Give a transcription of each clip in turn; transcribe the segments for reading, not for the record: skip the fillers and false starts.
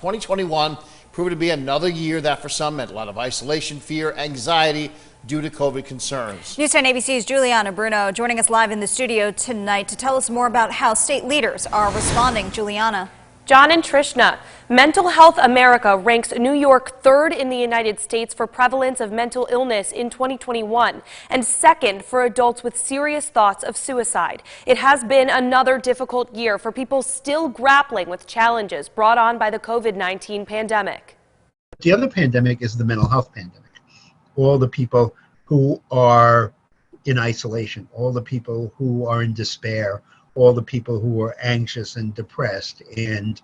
2021 proved to be another year that for some meant a lot of isolation, fear, anxiety due to COVID concerns. News 10 ABC's Juliana Bruno joining us live in the studio tonight to tell us more about how state leaders are responding. Juliana. John and Trishna, Mental Health America ranks New York third in the United States for prevalence of mental illness in 2021 and second for adults with serious thoughts of suicide. It has been another difficult year for people still grappling with challenges brought on by the COVID-19 pandemic. The other pandemic is the mental health pandemic. All the people who are in isolation, all the people who are in despair, all the people who are anxious and depressed and,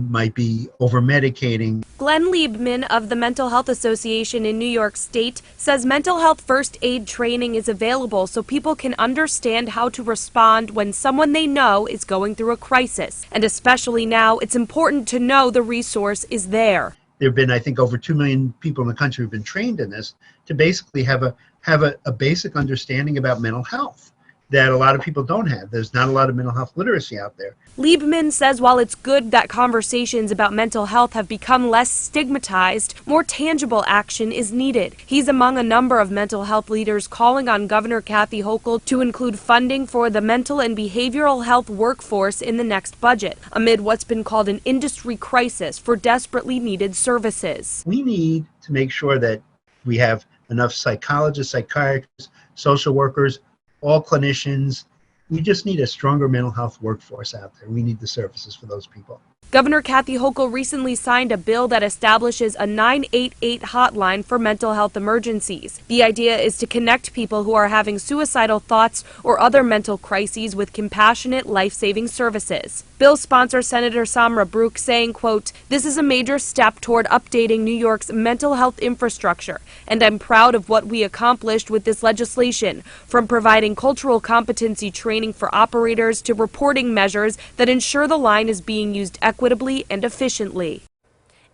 might be over-medicating. Glenn Liebman of the Mental Health Association in New York State says mental health first aid training is available so people can understand how to respond when someone they know is going through a crisis. And especially now, it's important to know the resource is there. There have been, I think, over 2 million people in the country who've been trained in this to basically have a basic understanding about mental health that a lot of people don't have. There's not a lot of mental health literacy out there. Liebman says while it's good that conversations about mental health have become less stigmatized, more tangible action is needed. He's among a number of mental health leaders calling on Governor Kathy Hochul to include funding for the mental and behavioral health workforce in the next budget, amid what's been called an industry crisis for desperately needed services. We need to make sure that we have enough psychologists, psychiatrists, social workers, all clinicians. We just need a stronger mental health workforce out there. We need the services for those people. Governor Kathy Hochul recently signed a bill that establishes a 988 hotline for mental health emergencies. The idea is to connect people who are having suicidal thoughts or other mental crises with compassionate, life-saving services. Bill sponsor Senator Samra Brook saying, quote, "This is a major step toward updating New York's mental health infrastructure, and I'm proud of what we accomplished with this legislation, from providing cultural competency training for operators to reporting measures that ensure the line is being used equitably and efficiently."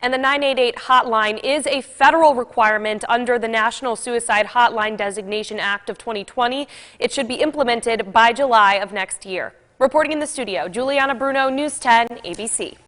And the 988 hotline is a federal requirement under the National Suicide Hotline Designation Act of 2020. It should be implemented by July of next year. Reporting in the studio, Juliana Bruno, News 10 ABC.